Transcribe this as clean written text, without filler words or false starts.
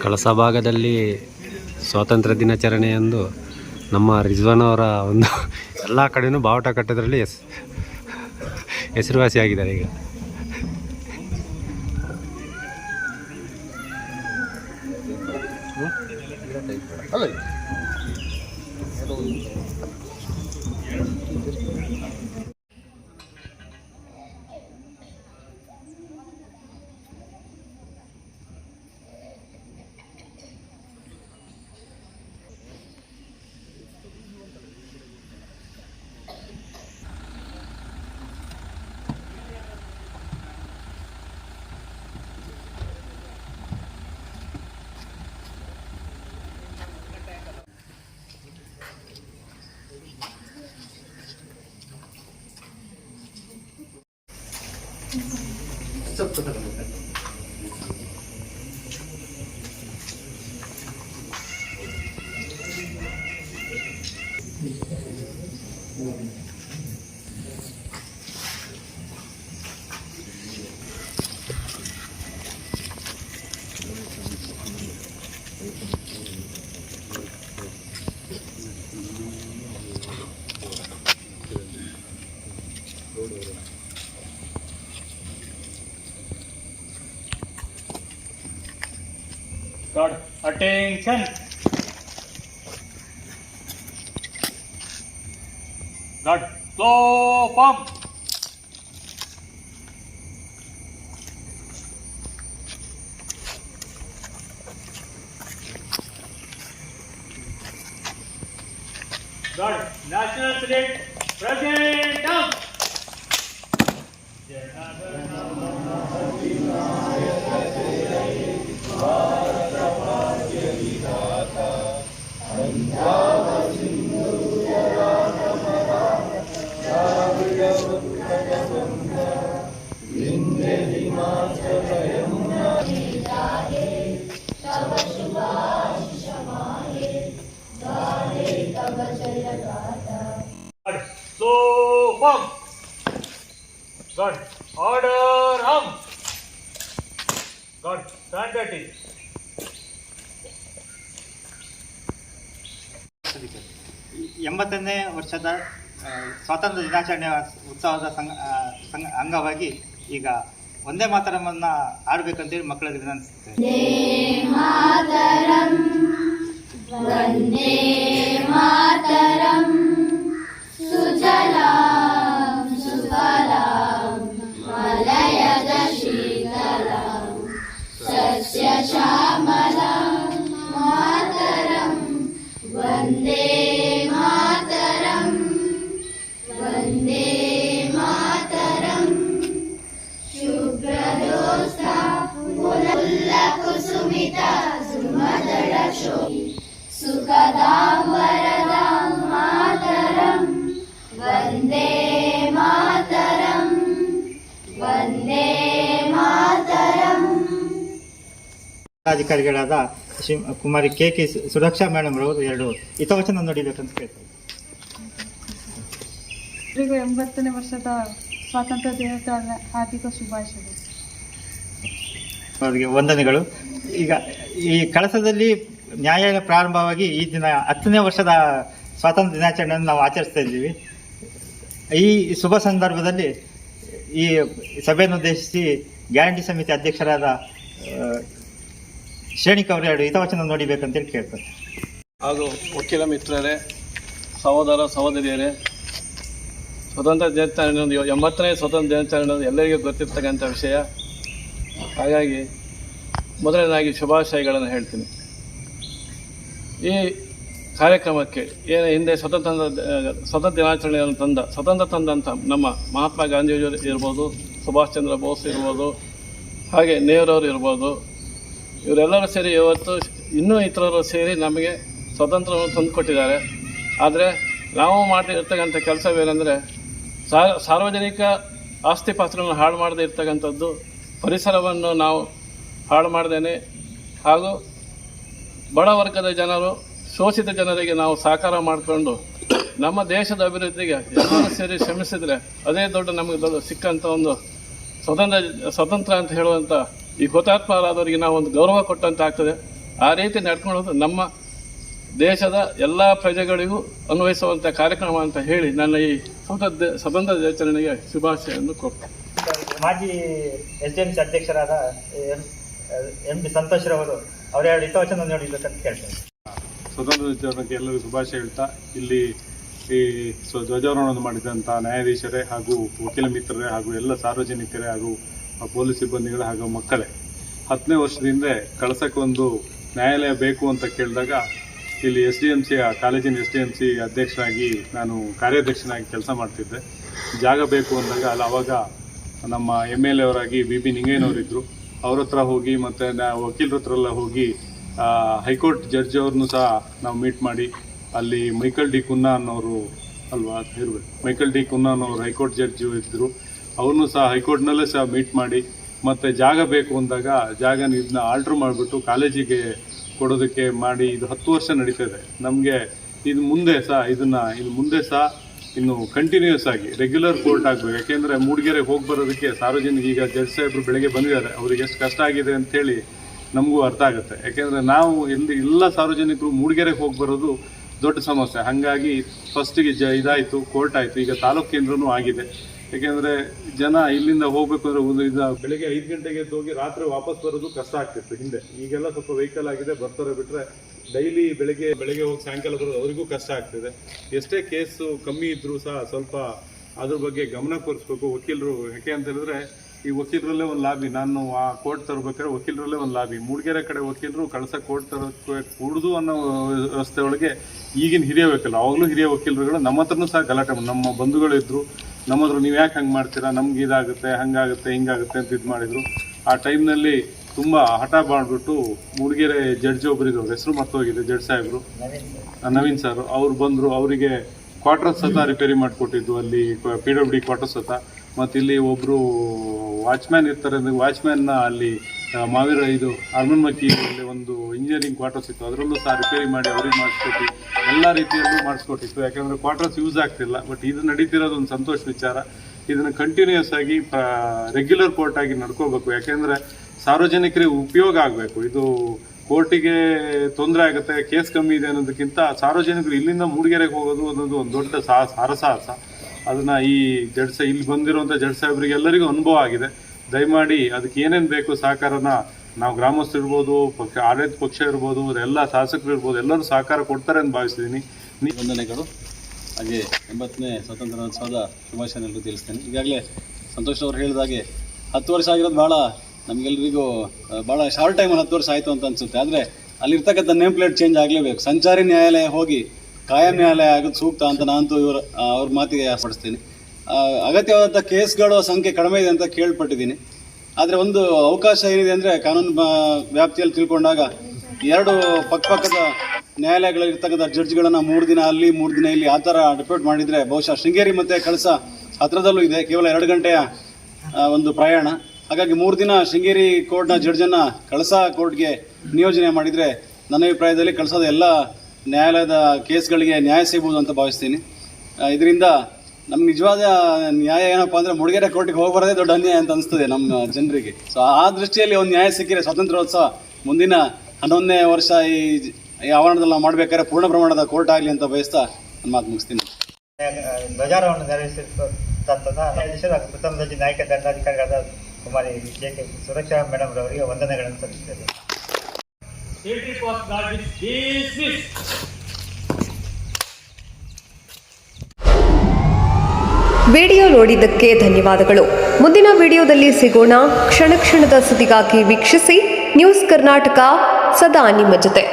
ಕಳಸ ಭಾಗದಲ್ಲಿ ಸ್ವಾತಂತ್ರ್ಯ ದಿನಾಚರಣೆಯಂದು ನಮ್ಮ ರಿಜ್ವಾನ್ ಅವರ ಒಂದು ಎಲ್ಲ ಕಡೆಯೂ ಬಾವುಟ ಕಟ್ಟೋದ್ರಲ್ಲಿ ಹೆಸರುವಾಸಿಯಾಗಿದ್ದಾರೆ ಈಗ. God, attention. God, slow pump. God, national flag present up. So firm. God, order arm. God, stand at it. ಎಂಬತ್ತನೇ ವರ್ಷದ ಸ್ವಾತಂತ್ರ್ಯ ದಿನಾಚರಣೆ ಉತ್ಸವದ ಅಂಗವಾಗಿ ಈಗ ಒಂದೇ ಮಾತರಮನ್ನ ಆಡಬೇಕಂತೇಳಿ ಮಕ್ಕಳಿಗೆ ವಿನಂತಿಸುತ್ತೇವೆ. ವಂದೇ ಮಾತರಂ ಸುಜಲಾಂ ಸುಫಲಾಂ ಮಲಯಜ ಶೀತಲಾಂ ಸಸ್ಯ ಶ್ಯಾಮಲಾಂ ಮಾತರಂ ವಂದೇ ಮಾತರಂ ವಂದೇ ಮಾತರಂ ಶುಭ್ರದೋಸ್ತ ಕುಸುಮಿತ ಸುಮದಳ ಶೋಭಿ ಸುಖದಾಂ ವರದಾಂ ಮಾತರಂ ವಂದೇ ಮಾತರಂ ವಂದೇ ಮಾತರಂ. ಅಧಿಕಾರಿಗಳಾದ ಕುಮಾರಿ ಕೆ ಸುರಕ್ಷಾ ಮೇಡಮ್ ರವರು 2 ಹಿತವಚನ ನುಡಿಬೇಕಂತ ಕೇಳ್ತಾರೆ. ಎಲ್ಲರಿಗೂ 80ನೇ ವರ್ಷದ ಸ್ವಾತಂತ್ರ್ಯ ದಿನಾಚರಣೆ ಹಾರ್ದಿಕ ಶುಭಾಶಯಗಳು. ಅವರಿಗೆ ವಂದನೆಗಳು. ಈಗ ಈ ಕಳಸದಲ್ಲಿ ನ್ಯಾಯಾಲಯ ಪ್ರಾರಂಭವಾಗಿ ಈ ದಿನ 10ನೇ ವರ್ಷದ ಸ್ವಾತಂತ್ರ್ಯ ದಿನಾಚರಣೆಯನ್ನು ನಾವು ಆಚರಿಸ್ತಾ ಇದ್ದೀವಿ. ಈ ಶುಭ ಸಂದರ್ಭದಲ್ಲಿ ಈ ಸಭೆಯನ್ನು ಉದ್ದೇಶಿಸಿ ಗ್ಯಾರಂಟಿ ಸಮಿತಿ ಅಧ್ಯಕ್ಷರಾದ ಶ್ರೇಣಿಕ್ ಅವರು 2 ಹಿತವಚನ ನೋಡಿಬೇಕಂತೇಳಿ ಕೇಳ್ತಾರೆ. ಹಾಗೂ ವಕೀಲ ಮಿತ್ರರೇ, ಸಹೋದರ ಸಹೋದರಿಯರೇ, ಸ್ವತಂತ್ರ ದಿನಾಚರಣೆ 80ನೇ ಸ್ವತಂತ್ರ ದಿನಾಚರಣೆ ಎಲ್ಲರಿಗೂ ಗೊತ್ತಿರ್ತಕ್ಕಂಥ ವಿಷಯ. ಹಾಗಾಗಿ ಮೊದಲನೇದಾಗಿ ಶುಭಾಶಯಗಳನ್ನು ಹೇಳ್ತೀನಿ. ಈ ಕಾರ್ಯಕ್ರಮಕ್ಕೆ ಏನು ಹಿಂದೆ ಸ್ವತಂತ್ರ ದಿನಾಚರಣೆಯನ್ನು ತಂದಂಥ ನಮ್ಮ ಮಹಾತ್ಮ ಗಾಂಧೀಜಿಯವರು ಇರ್ಬೋದು, ಸುಭಾಷ್ ಚಂದ್ರ ಬೋಸ್ ಇರ್ಬೋದು, ಹಾಗೆ ನೆಹರೂರು ಇರ್ಬೋದು, ಇವರೆಲ್ಲರೂ ಸೇರಿ ಇವತ್ತು ಇನ್ನೂ ಇತರರು ಸೇರಿ ನಮಗೆ ಸ್ವಾತಂತ್ರ್ಯವನ್ನು ತಂದುಕೊಟ್ಟಿದ್ದಾರೆ. ಆದರೆ ನಾವು ಮಾಡ್ತಿರ್ತಕ್ಕಂಥ ಕೆಲಸವೇನೆಂದರೆ ಸಾರ್ವಜನಿಕ ಆಸ್ತಿ ಪಾತ್ರಗಳನ್ನು ಹಾಳು ಮಾಡದೇ ಇರ್ತಕ್ಕಂಥದ್ದು, ಪರಿಸರವನ್ನು ನಾವು ಹಾಳು ಮಾಡದೇನೆ ಹಾಗೂ ಬಡ ವರ್ಗದ ಜನರು, ಶೋಷಿತ ಜನರಿಗೆ ನಾವು ಸಹಕಾರ ಮಾಡಿಕೊಂಡು ನಮ್ಮ ದೇಶದ ಅಭಿವೃದ್ಧಿಗೆ ಎಲ್ಲರೂ ಸೇರಿ ಶ್ರಮಿಸಿದರೆ ಅದೇ ನಮಗೆ ಸಿಕ್ಕಂಥ ಒಂದು ಸ್ವತಂತ್ರ ಅಂತ ಹೇಳುವಂಥ ಈ ಹುತಾತ್ಮರಾದವರಿಗೆ ನಾವು ಒಂದು ಗೌರವ ಕೊಟ್ಟಂತೆ ಆಗ್ತದೆ. ಆ ರೀತಿ ನಡ್ಕೊಳ್ಳೋದು ನಮ್ಮ ದೇಶದ ಎಲ್ಲ ಪ್ರಜೆಗಳಿಗೂ ಅನ್ವಯಿಸುವಂಥ ಕಾರ್ಯಕ್ರಮ ಅಂತ ಹೇಳಿ ನನ್ನ ಈ ಸ್ವತಂತ್ರ ದಿನಾಚರಣೆಗೆ ಶುಭಾಶಯವನ್ನು ಕೊಡ್ತೇನೆ. ಮಾಜಿ SDMC ಅಧ್ಯಕ್ಷರಾದ MD ಸಂತೋಷ್ ರವರು ಅವರ ಹಿತವಚನ ನೋಡಿಬೇಕಂತ ಕೇಳ್ತೇನೆ. ಸ್ವತಂತ್ರ ದಿನಾಚರಣೆಗೆ ಎಲ್ಲರಿಗೂ ಶುಭಾಶಯ ಹೇಳ್ತಾ, ಇಲ್ಲಿ ಈ ಧ್ವಜಾರೋಹಣ ಮಾಡಿದಂಥ ನ್ಯಾಯಾಧೀಶರೇ ಹಾಗೂ ವಕೀಲ ಮಿತ್ರರೇ ಹಾಗೂ ಎಲ್ಲ ಸಾರ್ವಜನಿಕರೇ ಹಾಗೂ ಪೊಲೀಸ್ ಸಿಬ್ಬಂದಿಗಳೇ ಹಾಗೂ ಮಕ್ಕಳೇ, 10ನೇ ವರ್ಷದಿಂದ ಕಳಸಕ್ಕೊಂದು ನ್ಯಾಯಾಲಯ ಬೇಕು ಅಂತ ಕೇಳಿದಾಗ ಇಲ್ಲಿ SDMC ಕಾಲೇಜಿನ SDMC ಅಧ್ಯಕ್ಷರಾಗಿ ನಾನು ಕಾರ್ಯಾಧ್ಯಕ್ಷನಾಗಿ ಕೆಲಸ ಮಾಡ್ತಿದ್ದೆ. ಜಾಗ ಬೇಕು ಅಂದಾಗ ಅವಾಗ ನಮ್ಮ MLA ಅವರಾಗಿ BB ನಿಂಗಯ್ಯನವರಿದ್ದರು. ಅವ್ರ ಹತ್ರ ಹೋಗಿ ಮತ್ತು ವಕೀಲರ ಹತ್ರ ಎಲ್ಲ ಹೋಗಿ ಹೈಕೋರ್ಟ್ ಜಡ್ಜ್ ಅವ್ರನ್ನೂ ಸಹ ನಾವು ಮೀಟ್ ಮಾಡಿ, ಅಲ್ಲಿ ಮೈಕಲ್ ಡಿ ಕುನ್ನಾ ಅನ್ನೋರು ಅಲ್ವಾ ಇರಬೇಕು, ಮೈಕಲ್ ಡಿ ಕುನ್ನಾ ಅನ್ನೋರು ಹೈಕೋರ್ಟ್ ಜಡ್ಜು ಇದ್ದರು. ಅವ್ರನ್ನೂ ಸಹ ಹೈಕೋರ್ಟ್ನಲ್ಲೇ ಸಹ ಮೀಟ್ ಮಾಡಿ, ಮತ್ತು ಜಾಗ ಬೇಕು ಅಂದಾಗ ಜಾಗನ ಇದನ್ನ ಆಲ್ಟ್ರ್ ಮಾಡಿಬಿಟ್ಟು ಕಾಲೇಜಿಗೆ ಕೊಡೋದಕ್ಕೆ ಮಾಡಿ ಇದು 10 ವರ್ಷ ನಡೀತದೆ. ನಮಗೆ ಇದು ಮುಂದೆ ಸಹ ಇನ್ನು ಕಂಟಿನ್ಯೂಸ್ ಆಗಿ ರೆಗ್ಯುಲರ್ ಕೋರ್ಟ್ ಆಗಬೇಕು. ಯಾಕೆಂದರೆ ಮೂಡಿಗೆರೆಗೆ ಹೋಗಿ ಬರೋದಕ್ಕೆ ಸಾರ್ವಜನಿಕ, ಈಗ ಜಡ್ಜ್ ಸಾಹೇಬರು ಬೆಳಗ್ಗೆ ಬಂದಿದ್ದಾರೆ, ಅವ್ರಿಗೆ ಎಷ್ಟು ಕಷ್ಟ ಆಗಿದೆ ಅಂಥೇಳಿ ನಮಗೂ ಅರ್ಥ ಆಗುತ್ತೆ. ಯಾಕೆಂದರೆ ನಾವು ಎಲ್ಲ ಸಾರ್ವಜನಿಕರು ಮೂಡಿಗೆರೆಗೆ ಹೋಗಿ ಬರೋದು ದೊಡ್ಡ ಸಮಸ್ಯೆ. ಹಾಗಾಗಿ ಫಸ್ಟಿಗೆ ಇದಾಯಿತು, ಕೋರ್ಟ್ ಆಯಿತು, ಈಗ ತಾಲೂಕು ಕೇಂದ್ರನೂ ಆಗಿದೆ. ಯಾಕೆಂದರೆ ಜನ ಇಲ್ಲಿಂದ ಹೋಗಬೇಕು ಅಂದರೆ ಬೆಳಗ್ಗೆ 5 ಗಂಟೆಗೆ ಹೋಗಿ ರಾತ್ರಿ ವಾಪಸ್ ಬರೋದು ಕಷ್ಟ ಆಗ್ತಿತ್ತು ಹಿಂದೆ. ಈಗೆಲ್ಲ ಸ್ವಲ್ಪ ವೆಹಿಕಲ್ ಆಗಿದೆ, ಬರ್ತಾರೆ. ಬಿಟ್ಟರೆ ಡೈಲಿ ಬೆಳಗ್ಗೆ ಹೋಗಿ ಸಾಯಂಕಾಲ ಬರೋದು ಅವರಿಗೂ ಕಷ್ಟ ಆಗ್ತಿದೆ. ಎಷ್ಟೇ ಕೇಸು ಕಮ್ಮಿ ಇದ್ದರೂ ಸಹ ಸ್ವಲ್ಪ ಅದ್ರ ಬಗ್ಗೆ ಗಮನ ಕೊರಿಸ್ಬೇಕು ವಕೀಲರು. ಯಾಕೆ ಅಂತ ಹೇಳಿದ್ರೆ ಈ ವಕೀಲರಲ್ಲೇ ಒಂದು ಲಾಬಿ, ನಾನು ಆ ಕೋರ್ಟ್ ತರಬೇಕಾದ್ರೆ ವಕೀಲರಲ್ಲೇ ಒಂದು ಲಾಬಿ, ಮೂಡಿಗೆರೆ ಕಡೆ ವಕೀಲರು ಕಳಸ ಕೋರ್ಟ್ ತರೋಕ್ಕೆ ಕೂಡುದು ಅನ್ನೋ ವ್ಯವಸ್ಥೆ ಒಳಗೆ ಈಗಿನ ಹಿರಿಯ ವಕೀಲರು, ಅವಾಗಲೂ ಹಿರಿಯ ವಕೀಲರುಗಳು ನಮ್ಮ ಹತ್ರನೂ ಸಹ ಗಲಾಟೆ, ನಮ್ಮ ಬಂಧುಗಳು ಇದ್ದರು, ನಮ್ಮ ಹತ್ರ ನೀವು ಯಾಕೆ ಹಂಗೆ ಮಾಡ್ತೀರಾ, ನಮ್ಗೆ ಇದಾಗುತ್ತೆ, ಹಂಗಾಗುತ್ತೆ, ಹಿಂಗಾಗುತ್ತೆ ಅಂತ ಇದು ಮಾಡಿದರು. ಆ ಟೈಮ್ನಲ್ಲಿ ತುಂಬ ಹಠ ಮಾಡಿಬಿಟ್ಟು ಮೂಡಿಗೆರೆ ಜಡ್ಜ್ ಒಬ್ಬರಿದ್ರು, ಹೆಸರು ಮರ್ತೋಗಿದೆ, ಜಡ್ಜ್ ಸಾಹೇಬರು ನವೀನ್ ಸರ್, ಅವ್ರು ಬಂದರು. ಅವರಿಗೆ ಕ್ವಾರ್ಟರ್ಸ್ ಸತ ರಿಪೇರಿ ಮಾಡಿಕೊಟ್ಟಿದ್ದು, ಅಲ್ಲಿ PWD ಕ್ವಾರ್ಟರ್ಸ್ ಸತ. ಮತ್ತು ಇಲ್ಲಿ ಒಬ್ಬರು ವಾಚ್ಮ್ಯಾನ್ ಇರ್ತಾರೆ, ವಾಚ್ಮ್ಯಾನ್ನ ಅಲ್ಲಿ ಅರಮನ್ಮಕ್ಕಿಯಲ್ಲಿ ಒಂದು ಇಂಜಿನಿಯರಿಂಗ್ ಕ್ವಾರ್ಟರ್ಸ್ ಇತ್ತು, ಅದರಲ್ಲೂ ಸಹ ರಿಪೇರಿ ಮಾಡಿ ಅವ್ರಿಗೆ ಮಾಡಿಸ್ಕೊಟ್ಟು ಎಲ್ಲ ರೀತಿಯಲ್ಲೂ ಮಾಡಿಸ್ಕೊಟ್ಟಿತ್ತು. ಯಾಕಂದರೆ ಕ್ವಾರ್ಟರ್ಸ್ ಯೂಸ್ ಆಗ್ತಿಲ್ಲ. ಬಟ್ ಇದು ನಡೀತಿರೋದು ಒಂದು ಸಂತೋಷ ವಿಚಾರ. ಇದನ್ನು ಕಂಟಿನ್ಯೂಸ್ ಆಗಿ ರೆಗ್ಯುಲರ್ ಕೋರ್ಟ್ ಆಗಿ ನಡ್ಕೋಬೇಕು. ಯಾಕೆಂದರೆ ಸಾರ್ವಜನಿಕರಿಗೆ ಉಪಯೋಗ ಆಗಬೇಕು. ಇದು ಕೋರ್ಟಿಗೆ ತೊಂದರೆ ಆಗುತ್ತೆ, ಕೇಸ್ ಕಮ್ಮಿ ಇದೆ ಅನ್ನೋದಕ್ಕಿಂತ ಸಾರ್ವಜನಿಕರು ಇಲ್ಲಿಂದ ಮೂಡಿಗೆರೆಗೆ ಹೋಗೋದು ಅನ್ನೋದು ಒಂದು ದೊಡ್ಡ ಹರಸಾಹಸ. ಅದನ್ನು ಈ ಇಲ್ಲಿ ಬಂದಿರುವಂಥ ಜಡ್ಜ್ ಸಾಹೇಬರಿಗೆ ಎಲ್ಲರಿಗೂ ಅನುಭವ ಆಗಿದೆ. ದಯಮಾಡಿ ಅದಕ್ಕೆ ಏನೇನು ಬೇಕು ಸಹಕಾರನ ನಾವು ಗ್ರಾಮಸ್ಥರು ಇರ್ಬೋದು, ಆಡಳಿತ ಪಕ್ಷ ಇರ್ಬೋದು, ಎಲ್ಲ ಶಾಸಕರು ಇರ್ಬೋದು, ಎಲ್ಲರೂ ಸಹಕಾರ ಕೊಡ್ತಾರೆ ಅಂತ ಭಾವಿಸ್ತೀನಿ. ವಂದನೆಗಳು. ಹಾಗೆ 80ನೇ ಸ್ವತಂತ್ರ ದಿನೋತ್ಸವದ ಶುಭಾಶಯಗಳನ್ನು ತಿಳಿಸ್ತೇನೆ. ಈಗಾಗಲೇ ಸಂತೋಷ್ ಅವರು ಹೇಳಿದಾಗೆ 10 ವರ್ಷ ಆಗಿರೋದು ಭಾಳ ನಮಗೆಲ್ಲರಿಗೂ ಭಾಳ ಶಾರ್ಟ್ ಟೈಮಲ್ಲಿ 10 ವರ್ಷ ಆಯಿತು ಅಂತ ಅನಿಸುತ್ತೆ. ಆದರೆ ಅಲ್ಲಿರ್ತಕ್ಕಂಥ ನೇಮ್ ಪ್ಲೇಟ್ ಚೇಂಜ್ ಆಗಲೇಬೇಕು. ಸಂಚಾರಿ ನ್ಯಾಯಾಲಯ ಹೋಗಿ ಕಾಯಂ ನ್ಯಾಯಾಲಯ ಆಗೋದು ಸೂಕ್ತ ಅಂತ ನಾನಂತೂ ಅವ್ರ ಮಾತಿಗೆ ಪಡಿಸ್ತೀನಿ. ಅಗತ್ಯವಾದಂಥ ಕೇಸ್ಗಳ ಸಂಖ್ಯೆ ಕಡಿಮೆ ಇದೆ ಅಂತ ಕೇಳ್ಪಟ್ಟಿದ್ದೀನಿ. ಆದರೆ ಒಂದು ಅವಕಾಶ ಏನಿದೆ ಅಂದರೆ ಕಾನೂನು ವ್ಯಾಪ್ತಿಯಲ್ಲಿ ತಿಳ್ಕೊಂಡಾಗ 2 ಪಕ್ಕದ ನ್ಯಾಯಾಲಯಗಳಿರ್ತಕ್ಕಂಥ ಜಡ್ಜ್ಗಳನ್ನು 3 ದಿನ ಅಲ್ಲಿ 3 ದಿನ ಇಲ್ಲಿ ಆ ಥರ ಡಿಪ್ಯೂಟ್ ಮಾಡಿದರೆ ಬಹುಶಃ ಶೃಂಗೇರಿ ಮತ್ತು ಕಳಸ ಹತ್ತಿರದಲ್ಲೂ ಇದೆ, ಕೇವಲ 2 ಗಂಟೆಯ ಒಂದು ಪ್ರಯಾಣ. ಹಾಗಾಗಿ 3 ದಿನ ಶೃಂಗೇರಿ ಕೋರ್ಟ್ನ ಜಡ್ಜನ್ನು ಕಳಸ ಕೋರ್ಟ್ಗೆ ನಿಯೋಜನೆ ಮಾಡಿದರೆ ನನ್ನ ಅಭಿಪ್ರಾಯದಲ್ಲಿ ಕಳಸದ ಎಲ್ಲ ನ್ಯಾಯಾಲಯದ ಕೇಸ್ಗಳಿಗೆ ನ್ಯಾಯ ಸಿಗ್ಬೋದು ಅಂತ ಭಾವಿಸ್ತೀನಿ. ಇದರಿಂದ ನಮ್ಗೆ ನಿಜವಾದ ನ್ಯಾಯ ಏನಪ್ಪ ಅಂದರೆ ಮೂಡಿಗೆರೆ ಕೋರ್ಟಿಗೆ ಹೋಗ್ಬಾರದೇ ದೊಡ್ಡ ಅನ್ಯಾಯ ಅಂತ ಅನಿಸ್ತದೆ ನಮ್ಮ ಜನರಿಗೆ. ಸೊ ಆ ದೃಷ್ಟಿಯಲ್ಲಿ ಒಂದು ನ್ಯಾಯ ಸಿಕ್ಕಿದ್ರೆ ಸ್ವಾತಂತ್ರ್ಯೋತ್ಸವ ಮುಂದಿನ 11ನೇ ವರ್ಷ ಈ ಆವರಣದಲ್ಲಿ ನಾವು ಮಾಡಬೇಕಾದ್ರೆ ಪೂರ್ಣ ಪ್ರಮಾಣದ ಕೋರ್ಟ್ ಆಗಲಿ ಅಂತ ಬಯಸ್ತಾ ನನ್ನ ಮಾತು ಮುಗಿಸ್ತೀನಿ. ಧ್ವಜಾರೋಹಣ ನೆರವೇರಿಸಿದ ನ್ಯಾಯಾಧೀಶರು ಹಾಗೂ ಪ್ರಥಮ ದರ್ಜೆ ನ್ಯಾಯಿಕ ದಂಡಾಧಿಕಾರಿಗಳಾದ ಕುಮಾರಿ JK ಸುರಕ್ಷಾ ಮೇಡಮ್ ರವರಿಗೆ ವಂದನೆಗಳನ್ನು ಸಲ್ಲಿಸುತ್ತೇವೆ. ವಿಡಿಯೋ ನೋಡಿದ್ದಕ್ಕೆ ಧನ್ಯವಾದಗಳು. ಮುಂದಿನ ವಿಡಿಯೋದಲ್ಲಿ ಸಿಗೋಣ. ಕ್ಷಣ ಕ್ಷಣದ ಸುದ್ದಿಗಾಗಿ ವೀಕ್ಷಿಸಿ ನ್ಯೂಸ್ ಕರ್ನಾಟಕ, ಸದಾ ನಿಮ್ಮ ಜೊತೆ.